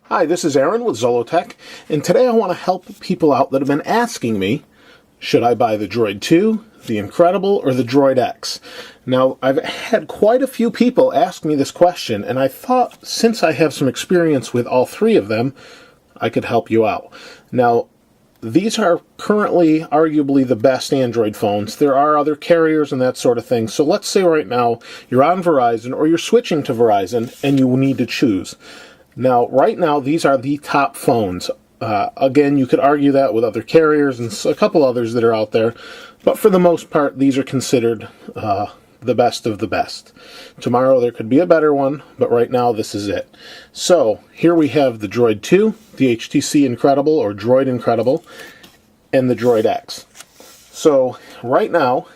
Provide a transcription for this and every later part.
Hi, this is Aaron with Zollotech, and today I want to help people out that have been asking me, should I buy the Droid 2, the Incredible, or the Droid X? Now, I've had quite a few people ask me this question, and I thought since I have some experience with all three of them, I could help you out. Now, these are currently arguably the best Android phones. There are other carriers and that sort of thing. So let's say right now you're on Verizon or you're switching to Verizon and you will need to choose. Now, right now, these are the top phones. Again, you could argue that with other carriers and a couple others that are out there. But for the most part, these are considered the best of the best. Tomorrow there could be a better one, but right now this is it. So here we have the Droid 2, the HTC Incredible or Droid Incredible, and the Droid X. So right now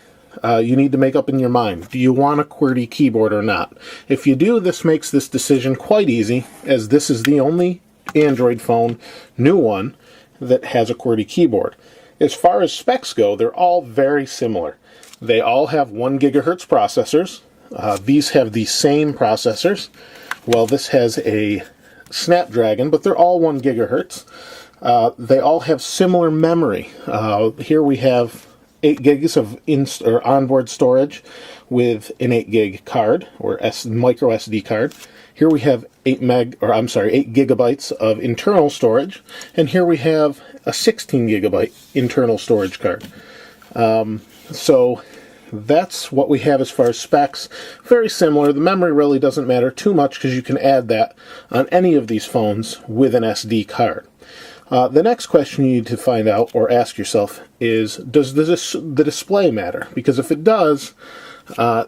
you need to make up in your mind, do you want a QWERTY keyboard or not? If you do, this makes this decision quite easy, as this is the only Android phone, new one, that has a QWERTY keyboard. As far as specs go, they're all very similar. They all have 1 gigahertz processors. These have the same processors. Well, this has a Snapdragon, but they're all 1 gigahertz. They all have similar memory. Here we have 8 gigs of onboard storage with an 8 gig card or micro SD card. Here we have 8 gigabytes of internal storage, and here we have a 16 gigabyte internal storage card. So that's what we have as far as specs. Very similar. The memory really doesn't matter too much because you can add that on any of these phones with an SD card. The next question you need to find out or ask yourself is, does the display matter? Because if it does,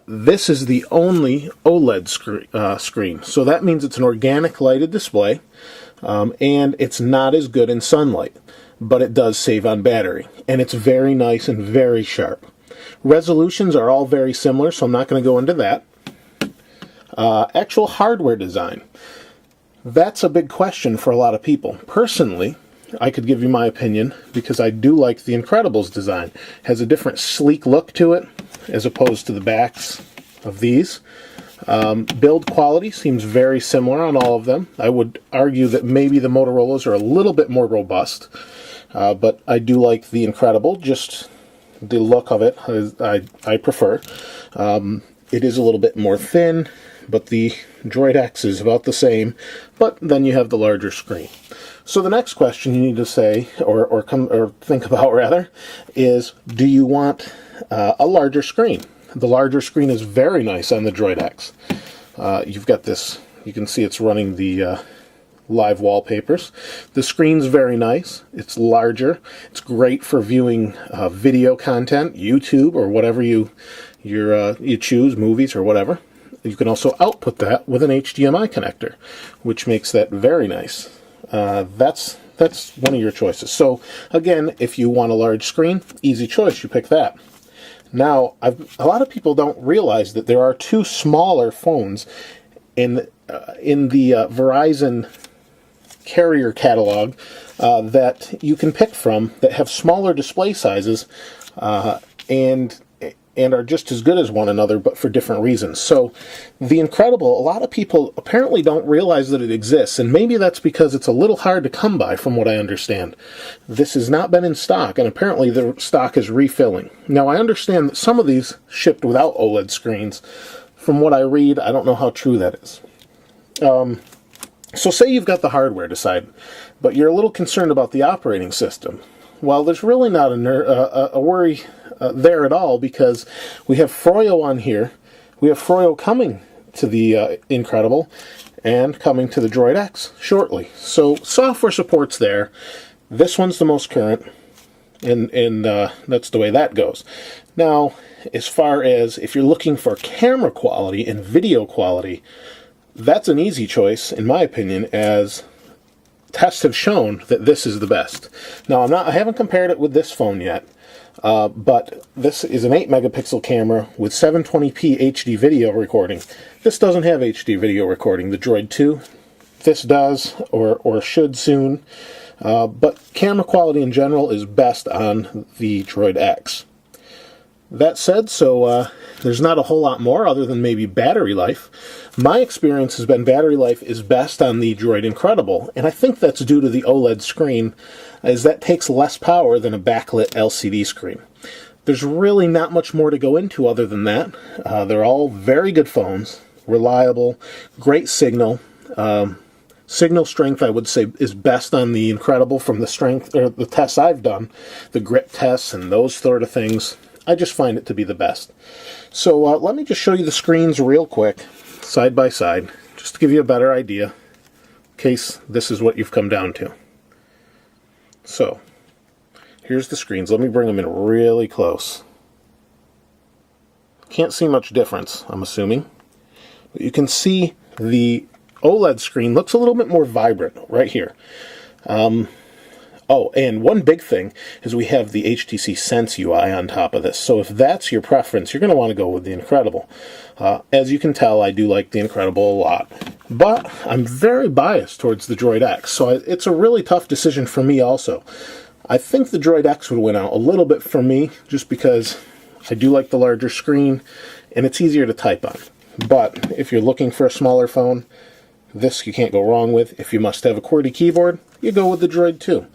this is the only OLED screen. So that means it's an organic lighted display, and it's not as good in sunlight, but it does save on battery. And it's very nice and very sharp. Resolutions are all very similar, so I'm not going to go into that. Actual hardware design. That's a big question for a lot of people. Personally, I could give you my opinion because I do like the Incredible's design. It has a different sleek look to it as opposed to the backs of these. Build quality seems very similar on all of them. I would argue that maybe the Motorola's are a little bit more robust, but I do like the Incredible. Just the look of it, I prefer. It is a little bit more thin, but the Droid X is about the same, but then you have the larger screen. So the next question you need to say, or think about rather, is do you want a larger screen? The larger screen is very nice on the Droid X. You've got this, you can see it's running the live wallpapers. The screen's very nice. It's larger. It's great for viewing video content, YouTube, or whatever you choose, movies or whatever. You can also output that with an HDMI connector, which makes that very nice. That's one of your choices. So again, if you want a large screen, easy choice, you pick that. Now, a lot of people don't realize that there are 2 smaller phones in the Verizon carrier catalog that you can pick from that have smaller display sizes and are just as good as one another, but for different reasons. So the Incredible, a lot of people apparently don't realize that it exists, and maybe that's because it's a little hard to come by from what I understand. This has not been in stock, and apparently the stock is refilling. Now, I understand that some of these shipped without OLED screens. From what I read, I don't know how true that is. So say you've got the hardware decided, but you're a little concerned about the operating system. Well, there's really not a worry there at all, because we have Froyo on here. We have Froyo coming to the Incredible and coming to the Droid X shortly. So software support's there. This one's the most current, and that's the way that goes. Now, as far as if you're looking for camera quality and video quality, that's an easy choice, in my opinion, as tests have shown that this is the best. Now, I haven't compared it with this phone yet, but this is an 8 megapixel camera with 720p HD video recording. This doesn't have HD video recording, the Droid 2. This does, or should soon, but camera quality in general is best on the Droid X. That said, there's not a whole lot more other than maybe battery life. My experience has been battery life is best on the Droid Incredible, and I think that's due to the OLED screen, as that takes less power than a backlit LCD screen. There's really not much more to go into other than that. They're all very good phones, reliable, great signal. Signal strength, I would say, is best on the Incredible from the tests I've done, the grip tests and those sort of things. I just find it to be the best. So let me just show you the screens real quick, side by side, just to give you a better idea, in case this is what you've come down to. So, here's the screens. Let me bring them in really close. Can't see much difference, I'm assuming. But you can see the OLED screen looks a little bit more vibrant right here. Oh, and one big thing is we have the HTC Sense UI on top of this. So if that's your preference, you're going to want to go with the Incredible. As you can tell, I do like the Incredible a lot. But I'm very biased towards the Droid X, so it's a really tough decision for me also. I think the Droid X would win out a little bit for me, just because I do like the larger screen, and it's easier to type on. But if you're looking for a smaller phone, this you can't go wrong with. If you must have a QWERTY keyboard, you go with the Droid 2.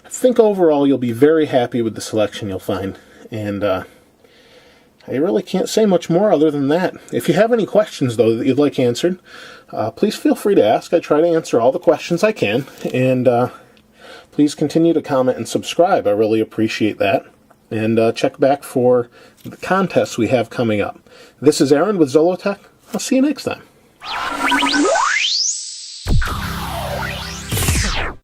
I think overall you'll be very happy with the selection you'll find. And I really can't say much more other than that. If you have any questions, though, that you'd like answered, please feel free to ask. I try to answer all the questions I can. And please continue to comment and subscribe. I really appreciate that. And check back for the contests we have coming up. This is Aaron with Zollotech. I'll see you next time.